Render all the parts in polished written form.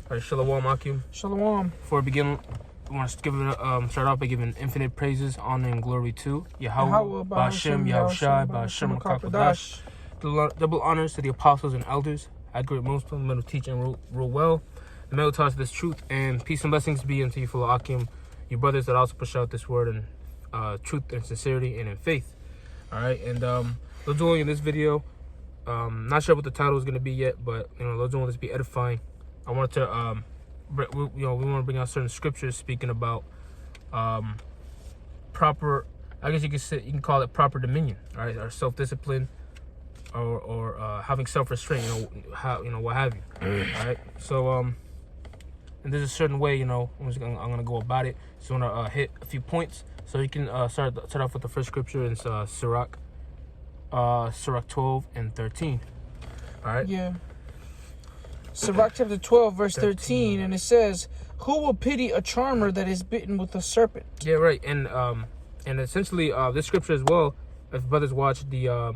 All right, Shalom, Akim. Shalom. Before we begin, I want to start off by giving infinite praises, honor, and glory to Yahweh, Ba'ashem, Yahushai, Ba'ashem, HaKadosh. Double honors to the apostles and elders. Accurate Muslim, men who teach and rule well. The men who taught us this truth, and peace and blessings be unto you, fellow Akim, you brothers that also push out this word in truth and sincerity and in faith. All right, and we're doing in this video. Not sure what the title is going to be yet, but let's do this be edifying. I wanted to we want to bring out certain scriptures speaking about proper, I guess you can call it proper dominion, all right, or self-discipline, or having self-restraint, what have you. All right, so and there's a certain way I'm gonna go about it. So I'm gonna hit a few points, so you can start off with the first scripture in Sirach 12 and 13. All right. Yeah. Sirach chapter 12, verse 13, and it says, "Who will pity a charmer that is bitten with a serpent?" Yeah, right. And essentially, this scripture as well. If brothers watch the here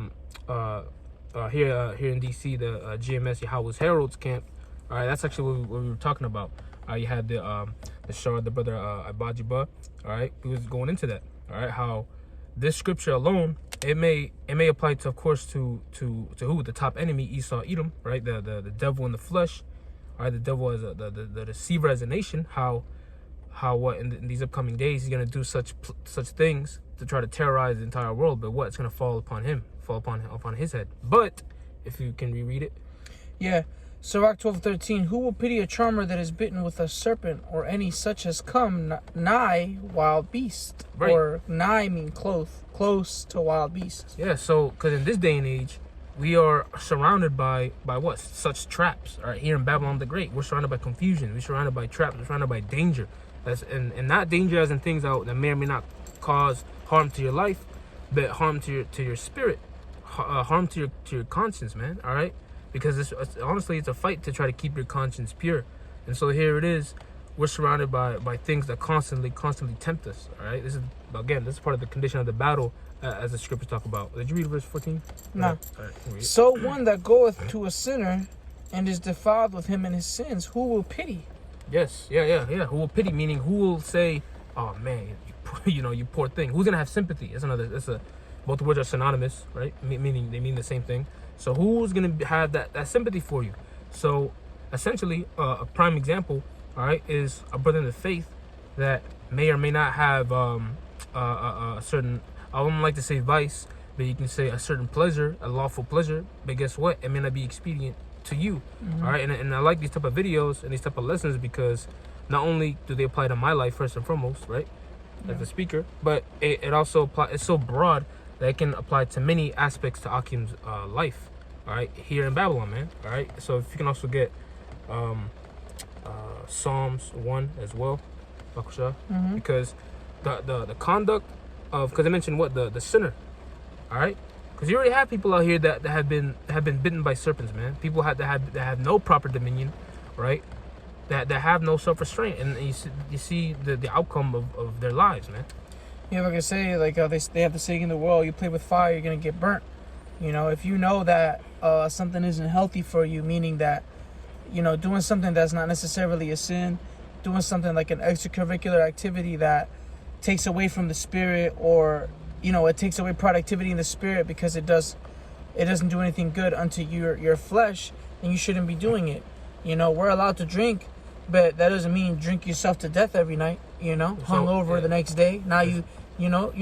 in DC, the GMS Yahweh's Heralds camp. All right, that's actually what we were talking about. You had the brother Abajiba. All right, he was going into that. All right, how this scripture alone, it may apply to, of course, to who? The top enemy, Esau, Edom, right? The devil in the flesh, all right? The devil as the deceiver as a nation. How what in these upcoming days he's gonna do such things to try to terrorize the entire world, but what? It's gonna fall upon his head. But if you can reread it, yeah. Sirach 12:13, "Who will pity a charmer that is bitten with a serpent, or any such as come nigh wild beast?" Right. Or nigh mean close to wild beasts. Yeah, so because in this day and age, we are surrounded by what? Such traps. All right, here in Babylon the Great, we're surrounded by confusion. We're surrounded by traps. We're surrounded by danger. And not danger as in things that may or may not cause harm to your life, but harm to your spirit, harm to your conscience, man. All right. Because honestly, it's a fight to try to keep your conscience pure. And so here it is. We're surrounded by things that constantly tempt us. All right. This is part of the condition of the battle, as the scriptures talk about. Did you read verse 14? No. All right, so one that goeth to a sinner and is defiled with him in his sins, who will pity? Yes. Yeah. Who will pity? Meaning, who will say, "Oh man, you poor thing." Who's gonna have sympathy? Both words are synonymous, right? Meaning they mean the same thing. So who's going to have that sympathy for you? So essentially, a prime example, all right, is a brother in the faith that may or may not have a certain, I wouldn't like to say vice, but you can say a certain pleasure, a lawful pleasure. But guess what? It may not be expedient to you, all right? And I like these type of videos and these type of lessons because not only do they apply to my life first and foremost, right, as a speaker, but it also it's so broad that it can apply to many aspects to Akim's life. All right, here in Babylon, man. All right, so if you can also get Psalms 1 as well, because the conduct of, because I mentioned what the sinner, all right, because you already have people out here that have been bitten by serpents, man. People that have no proper dominion, right? That have no self-restraint, and you see the outcome of their lives, man. Yeah, like I say, like they have the saying in the world: you play with fire, you're gonna get burnt. If you know that something isn't healthy for you, meaning that, doing something that's not necessarily a sin, doing something like an extracurricular activity that takes away from the spirit, or, it takes away productivity in the spirit because it doesn't do anything good unto your flesh, then you shouldn't be doing it. We're allowed to drink, but that doesn't mean drink yourself to death every night, hungover the next day. Now you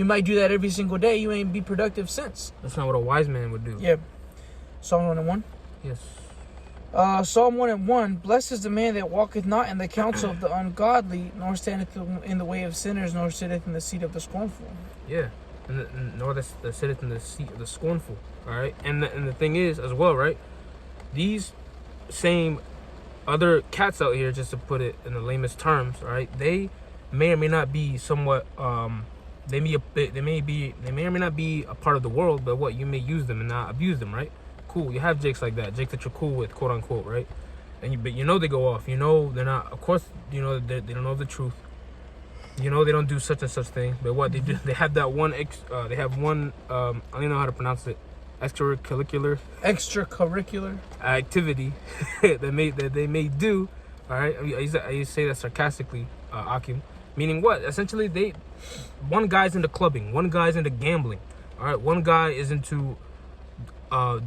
might do that every single day. You ain't be productive since. That's not what a wise man would do. Yeah. Psalm 1:1. Yes. Psalm 1:1. Blessed is the man that walketh not in the counsel of the ungodly, nor standeth in the way of sinners, nor sitteth in the seat of the scornful. Yeah. Nor that sitteth in the seat of the scornful. All right. And the thing is, as well, right? These same other cats out here, just to put it in the lamest terms, all right, they may or may not be somewhat they may or may not be a part of the world, but what, you may use them and not abuse them, right? Cool. You have Jakes like that, Jake that you're cool with, quote unquote, right? But they go off. They're not. Of course, they don't know the truth. They don't do such and such thing. But what they do, they have that one. They have one. I don't know how to pronounce it. Extracurricular activity that they may do, All right, I used to say that sarcastically, Akim. Meaning what? Essentially, one guy's into clubbing, one guy's into gambling. All right, one guy is into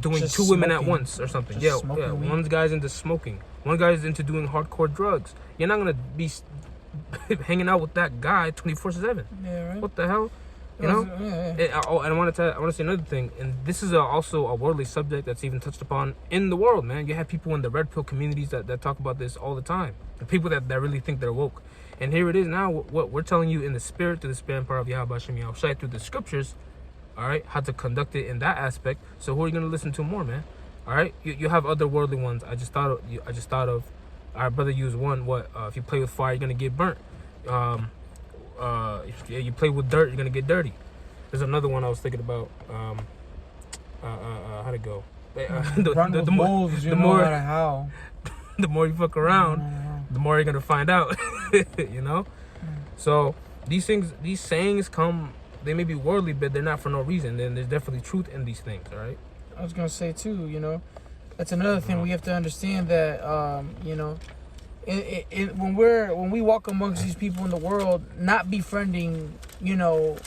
doing Just two women at smoking. once or something. Just Yeah. smoking weed. One guy's into smoking. One guy's into doing hardcore drugs. You're not gonna be hanging out with that guy 24/7. Yeah, right. What the hell? You know? Yeah. And I want to say another thing, and this is also a worldly subject that's even touched upon in the world, man. You have people in the red pill communities that talk about this all the time. The people that really think they're woke. And here it is now, what we're telling you in the spirit, through the spirit and power of Yahweh Hashem Yahushai, through the scriptures, all right, how to conduct it in that aspect. So who are you going to listen to more, man? All right, you have other worldly ones. I just thought of our brother used one. If you play with fire, you're going to get burnt. If you play with dirt, you're gonna get dirty. There's another one I was thinking about. How'd it go? Run with wolves, you know how. The more you fuck around, the more you're gonna find out. You know. So these sayings come. They may be worldly, but they're not for no reason. Then there's definitely truth in these things. All right. I was gonna say too, you know, that's another thing we have to understand that, you know, when we walk amongst these people in the world, not befriending, you know,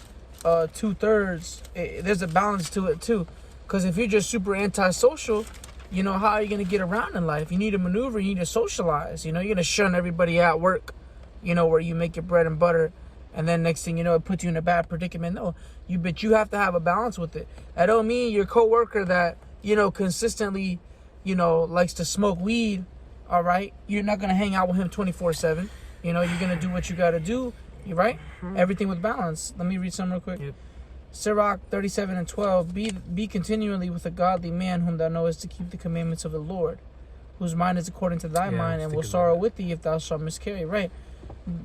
2/3, there's a balance to it too. Because if you're just super antisocial, you know, how are you gonna get around in life? You need to maneuver. You need to socialize. You know, you're gonna shun everybody at work, you know, where you make your bread and butter. And then next thing you know, it puts you in a bad predicament. No, but you have to have a balance with it. I don't mean your coworker that, you know, consistently, you know, likes to smoke weed. All right, you're not gonna hang out with him 24/7. You know, you're gonna do what you gotta do. You right? Everything with balance. Let me read some real quick. Yep. Sirach 37:12. Be continually with a godly man whom thou knowest to keep the commandments of the Lord, whose mind is according to thy mind, and will sorrow with thee if thou shalt miscarry. Right.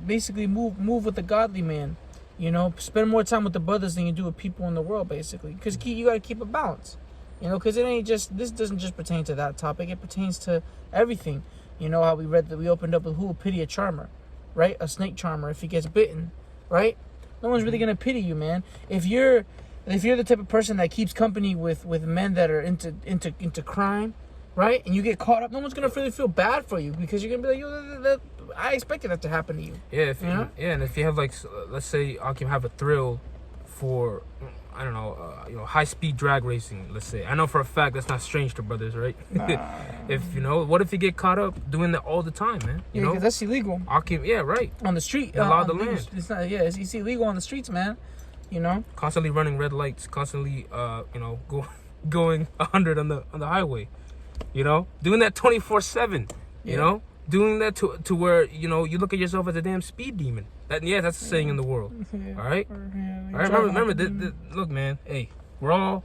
Basically, move with a godly man. You know, spend more time with the brothers than you do with people in the world. Basically, because you gotta keep a balance. You know, because it ain't just, this doesn't just pertain to that topic. It pertains to everything. You know how we opened up with who will pity a charmer, right? A snake charmer if he gets bitten, right? No one's really gonna pity you, man. If you're the type of person that keeps company with men that are into crime, right? And you get caught up, no one's gonna really feel bad for you because you're gonna be like, yo, I expected that to happen to you. Yeah, and if you have, like, let's say Akim have a thrill for, I don't know, high speed drag racing. Let's say, I know for a fact that's not strange to brothers, right? If you know, what if you get caught up doing that all the time, man? You know, because that's illegal. Akim, yeah, right. On the street, The law of the land. It's not. Yeah, it's illegal on the streets, man. You know, Constantly running red lights, constantly, going 100 on the highway. You know, doing that 24/7. You know. Doing that to where, you know, you look at yourself as a damn speed demon. That's a saying in the world. Yeah. All right. Yeah, All right. Remember. Look, man. Hey, we're all.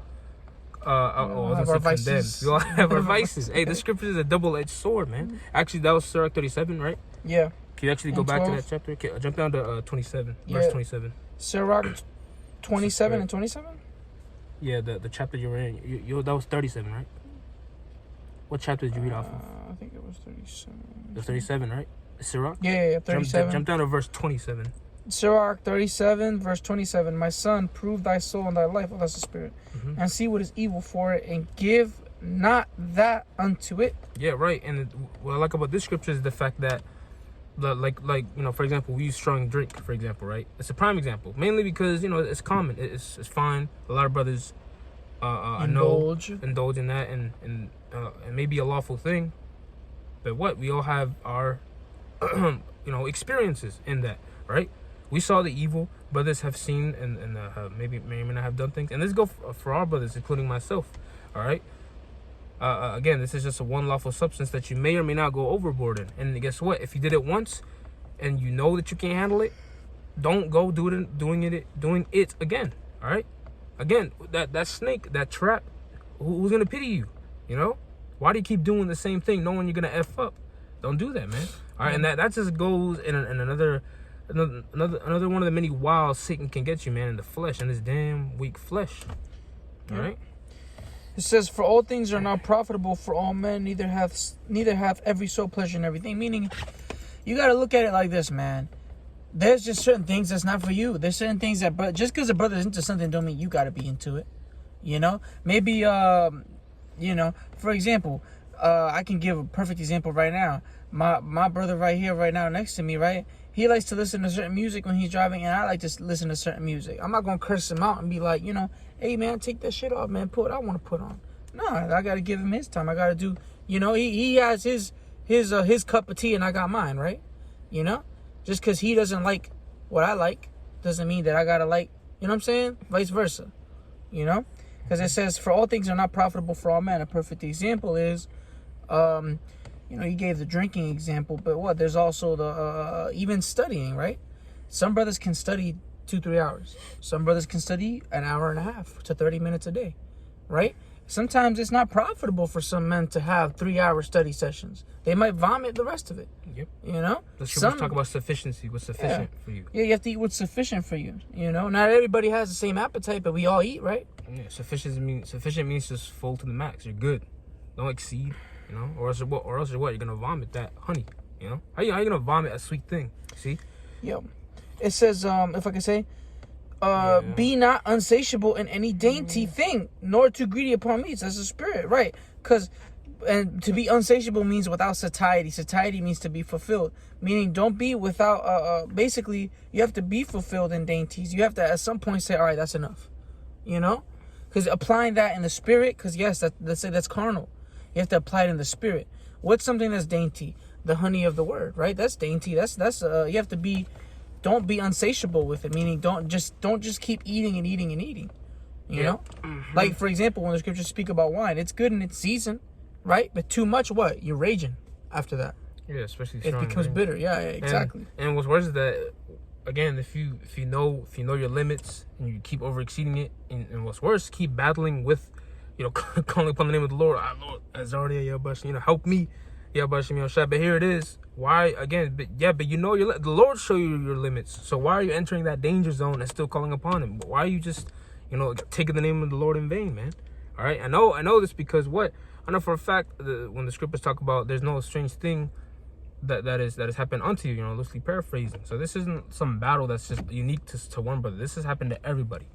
I was gonna say condemned. We all have our vices. Hey, the scripture is a double-edged sword, man. Actually, that was Sirach 37, right? Yeah. Can you actually go back 12? to that chapter? Okay, jump down to 27, Yeah. verse 27. Sirach 27 and 27. Yeah, the chapter you were in. You that was 37, right? What chapter did you read off of? I think it was 37. The 37, right? Sirach? Yeah, 37. Jump down to verse 27. Sirach 37, verse 27. My son, prove thy soul and thy life, that's the spirit, and see what is evil for it, and give not that unto it. Yeah, right. And what I like about this scripture is the fact that, like for example, we use strong drink, for example, right? It's a prime example, mainly because, it's common, it's fine. A lot of brothers indulge in that, and maybe a lawful thing. But we all have our experiences in that, right? We saw the evil, brothers have seen and maybe may or may not have done things, and this go for our brothers, including myself. All right. Again, this is just a one lawful substance that you may or may not go overboard in. And guess what? If you did it once, and you know that you can't handle it, don't go doing it again. All right. Again, that snake, that trap, who's gonna pity you? You know, why do you keep doing the same thing knowing you're gonna f up? Don't do that, man. All right, and that just goes in another one of the many wiles Satan can get you, man, in the flesh, in this damn weak flesh. All right. It says, "For all things are not profitable for all men, neither hath every soul pleasure in everything." Meaning, you got to look at it like this, man. There's just certain things that's not for you. There's certain things that, but just because a brother's into something don't mean you got to be into it. You know, maybe for example, I can give a perfect example right now. My brother right here, right now, next to me, right? He likes to listen to certain music when he's driving, and I like to listen to certain music. I'm not gonna curse him out and be like, hey man, take that shit off, man. Put what I want to put on. No, I gotta give him his time. I gotta do, he has his cup of tea, and I got mine, right? Just because he doesn't like what I like doesn't mean that I gotta like. You know what I'm saying? Vice versa. Because it says, for all things are not profitable for all men. A perfect example is, you gave the drinking example, but what? There's also the even studying, right? Some brothers can study 2-3 hours. Some brothers can study an hour and a half to 30 minutes a day, right? Sometimes it's not profitable for some men to have 3-hour study sessions. They might vomit the rest of it. Yep. Let's talk about sufficiency. What's sufficient for you? Yeah, you have to eat what's sufficient for you. Not everybody has the same appetite, but we all eat, right? Yeah, sufficient means just full to the max. You're good. Don't exceed. Or else you're what? You're gonna vomit that honey. How you gonna vomit a sweet thing? See? Yep. It says, if I can say, be not unsatiable in any dainty thing, nor too greedy upon meats. That's the spirit, right? And to be unsatiable means without satiety. Satiety means to be fulfilled, meaning don't be without. Basically, you have to be fulfilled in dainties. You have to at some point say, all right, that's enough. Because applying that in the spirit, because yes, let's say that's carnal. You have to apply it in the spirit. What's something that's dainty? The honey of the word, right? That's dainty. That's you have to be. Don't be unsatiable with it. Meaning, don't just keep eating and eating and eating. You know, like for example, when the scriptures speak about wine, it's good in its season, right? But too much, what? You're raging after that. Yeah, especially strong, it becomes bitter. Yeah, exactly. And what's worse is that, again, if you know your limits and you keep over exceeding it, and what's worse, keep battling with. Calling upon the name of the Lord, Lord, Azardia, help me, but here it is. Why again? But the Lord show you your limits. So why are you entering that danger zone and still calling upon Him? Why are you just, taking the name of the Lord in vain, man? All right, I know this because what? I know for a fact when the scriptures talk about there's no strange thing that has happened unto you, loosely paraphrasing. So this isn't some battle that's just unique to one brother. This has happened to everybody,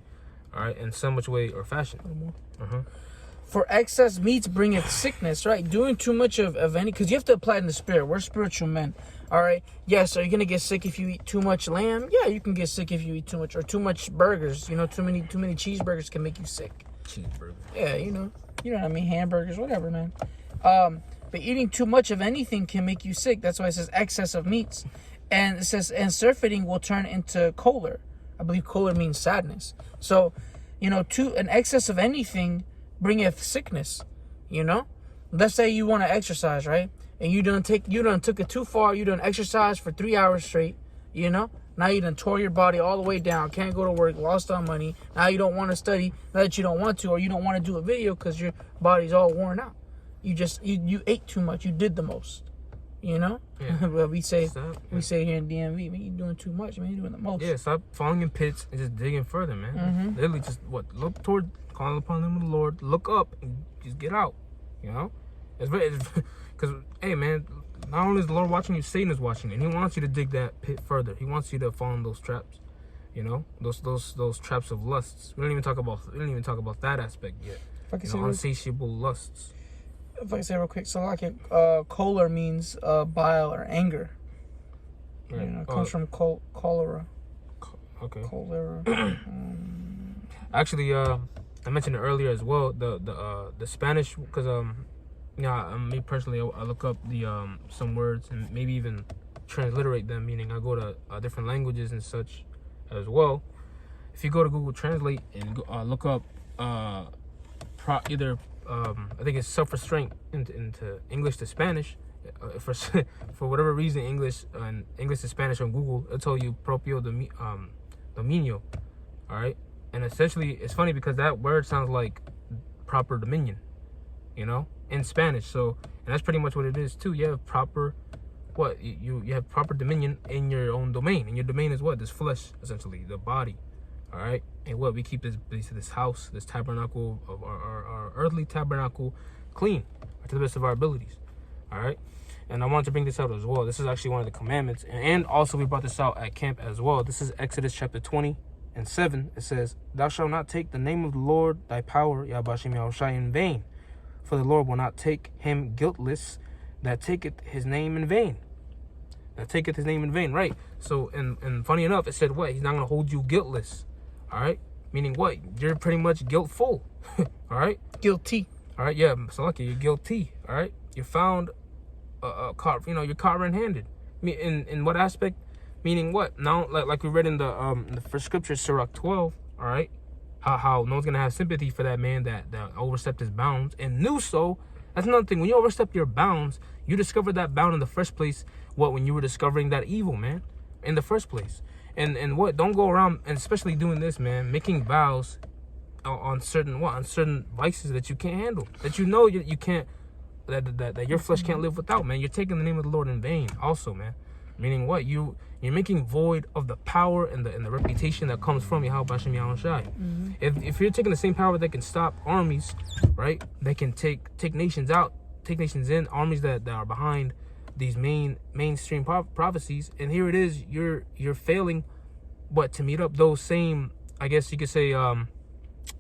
all right, in some which way or fashion. For excess meats bringeth sickness, right? Doing too much of any, because you have to apply it in the spirit. We're spiritual men, all right? Yes, are you going to get sick if you eat too much lamb? Yeah, you can get sick if you eat too much, or too much burgers. Too many cheeseburgers can make you sick. Cheeseburger. Yeah, you know what I mean, hamburgers, whatever, man. But eating too much of anything can make you sick. That's why it says excess of meats. And it says, and surfeiting will turn into choler. I believe choler means sadness. So, an excess of anything bringeth sickness. Let's say you want to exercise, right? And you done took it too far. You done exercise for 3 hours straight. Now you done tore your body all the way down. Can't go to work. Lost on money. Now you don't want to study. Not that you don't want to, or you don't want to do a video because your body's all worn out. You ate too much. You did the most. Yeah. Well, we say here in DMV, man, you doing too much, man. You doing the most. Yeah, stop falling in pits and just digging further, man. Literally, just look toward, calling upon the name of the Lord. Look up and just get out. It's because hey, man, not only is the Lord watching you, Satan is watching you, and he wants you to dig that pit further. He wants you to fall in those traps. Those traps of lusts. We don't even talk about that aspect yet. Unsatiable lusts. If I can say real quick, so like choler means bile or anger. Right. It comes from cholera. Okay. Cholera. Actually, I mentioned it earlier as well. The Spanish, because me personally, I look up the some words and maybe even transliterate them. Meaning I go to different languages and such as well. If you go to Google Translate and look up I think it's self-restraint into English to Spanish. For whatever reason, English to Spanish on Google, it'll tell you propio dominio. All right, and essentially, it's funny because that word sounds like proper dominion, in Spanish. So, and that's pretty much what it is too. You have proper, you have proper dominion in your own domain, and your domain is what? This flesh, essentially, the body. All right, and we keep this house, this tabernacle of our earthly tabernacle clean to the best of our abilities. All right, and I wanted to bring this out as well. This is actually one of the commandments, and also we brought this out at camp as well. This is Exodus chapter 20:7. It says, "Thou shalt not take the name of the Lord thy power, Yahweh Shai, in vain, for the Lord will not take him guiltless that taketh his name in vain. That taketh his name in vain, right? So, and funny enough, it said what? He's not going to hold you guiltless, all right? Meaning what? You're pretty much guiltful, all right? Guilty. All right, yeah, so lucky, you're guilty, all right? You're found caught, you're caught red-handed. In what aspect? Meaning what? Now, like we read in the first scripture, Sirach 12, all right? How no one's gonna have sympathy for that man that overstepped his bounds and knew so. That's another thing. When you overstep your bounds, you discovered that bound in the first place. When you were discovering that evil, man, in the first place. And what? Don't go around, and especially doing this, man, making vows on certain vices that you can't handle, that you can't, that your flesh can't live without, man. You're taking the name of the Lord in vain, also, man. Meaning what? You're making void of the power and the reputation that comes from Yahweh Hashem Yahushai. If you're taking the same power that can stop armies, right? That can take nations out, take nations in, armies that are behind these mainstream prophecies, and here it is, you're failing, to meet up those same, I guess you could say,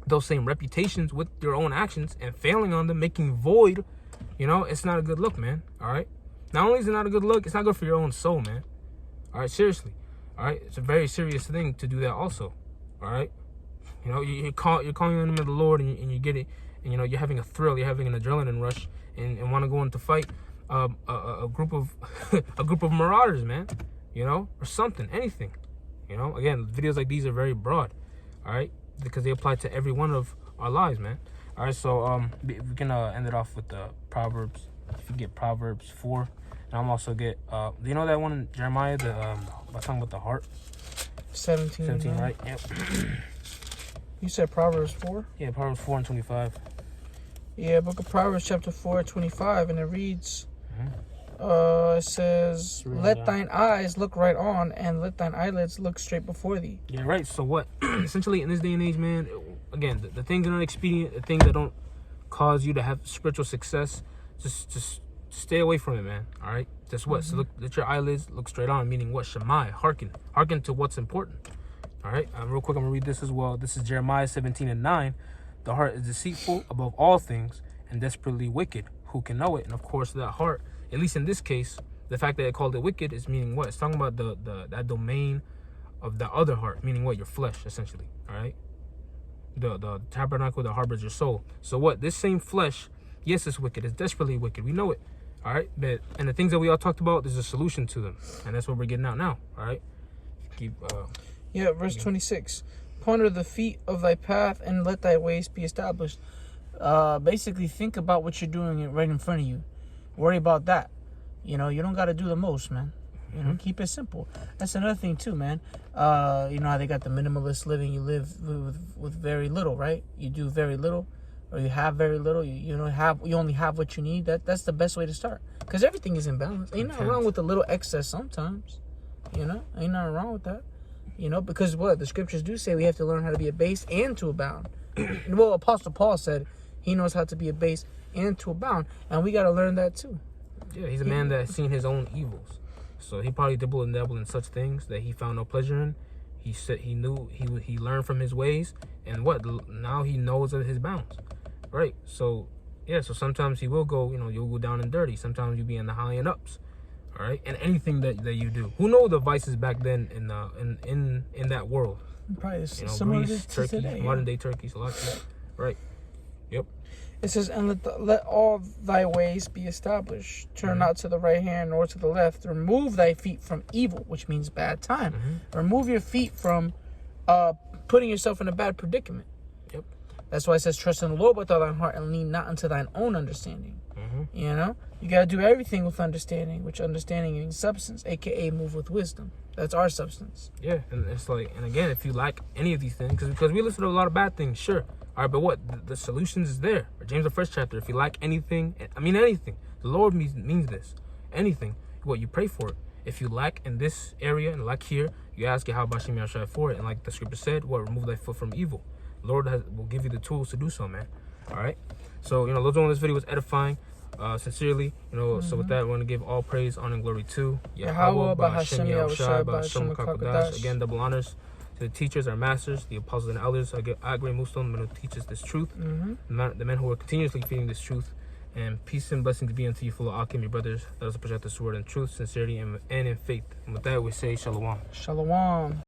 those same reputations with your own actions and failing on them, making void. It's not a good look, man. All right. Not only is it not a good look, it's not good for your own soul, man. All right, seriously. All right, it's a very serious thing to do that also. All right, you're calling on the name of the Lord, and you get it, and you're having a thrill, you're having an adrenaline rush, and want to go into fight a group of a group of marauders, man. Or something, anything. Again, videos like these are very broad. All right, because they apply to every one of our lives, man. All right, so we can end it off with the Proverbs. If you get Proverbs 4. And I'm also get, do you know that one in Jeremiah, talking about the heart? 17, right? Yep. You said Proverbs 4? Yeah, Proverbs 4 and 25. Yeah, book of Proverbs chapter 4, 25, and it reads, it says, let thine eyes look right on, and let thine eyelids look straight before thee. Yeah, right. So what? Essentially, in this day and age, man, again, the things that are expedient, the things that don't cause you to have spiritual success, just stay away from it, man. All right, just what? So let your eyelids look straight on, meaning what? Shemai, hearken to what's important. All right, real quick, I'm gonna read this as well. This is Jeremiah 17 and 9. The heart is deceitful above all things and desperately wicked. Who can know it? And of course, that heart, at least in this case, the fact that it called it wicked is meaning what? It's talking about that domain of the other heart, meaning what? Your flesh, essentially. All right, the tabernacle that harbors your soul. So what? This same flesh, yes, it's wicked. It's desperately wicked. We know it. All right, and the things that we all talked about, there's a solution to them, and that's what we're getting out now. All right, keep. Verse 26. Ponder the feet of thy path, and let thy ways be established. Basically, think about what you're doing right in front of you. Worry about that. You don't got to do the most, man. Keep it simple. That's another thing too, man. You know how they got the minimalist living. You live with very little, right? You do very little. Or you have very little, you only have what you need. That's the best way to start, because everything is in balance. Ain't nothing wrong with a little excess sometimes, ain't nothing wrong with that, because what the scriptures do say, we have to learn how to be a base and to abound. Well, Apostle Paul said he knows how to be a base and to abound, and we got to learn that too. Yeah, he's a man that's seen his own evils, so he probably dabbled in such things that he found no pleasure in. He said he knew he learned from his ways, and now he knows of his bounds. Right, so yeah, so sometimes he will go, you'll go down and dirty. Sometimes you'll be in the high and ups, all right. And anything that you do, who know the vices back then in that world? Probably Greece, Turkey, modern day Turkey, Slovakia, right? Yep. It says, and let all thy ways be established. Turn not to the right hand nor to the left. Remove thy feet from evil, which means bad time. Remove your feet from putting yourself in a bad predicament. Yep. That's why it says, trust in the Lord with all thine heart and lean not unto thine own understanding. You got to do everything with understanding, which understanding means substance, a.k.a. move with wisdom. That's our substance. Yeah, and it's like, and again, if you lack any of these things, because we listen to a lot of bad things, sure. All right, but what? The solutions is there. James, the first chapter, if you lack anything, anything, the Lord means this. Anything, what? You pray for it. If you lack in this area and lack here, you ask Yahweh Hashem Yahushai for it. And like the scripture said, remove thy foot from evil. The Lord will give you the tools to do so, man. All right? So, those on this video was edifying. Sincerely, so with that, we want to give all praise, honor, and glory to Yahweh, Hashem Yahushai, Hashem Kakadash. Again, double honors to the teachers, our masters, the apostles and elders, Agre Muslim, who teach us this truth, the men who are continuously feeding this truth, And peace and blessings be unto you, full of Akim, your brothers. Let us project this word in truth, sincerity, and in faith. And with that, we say shalom. Shalom.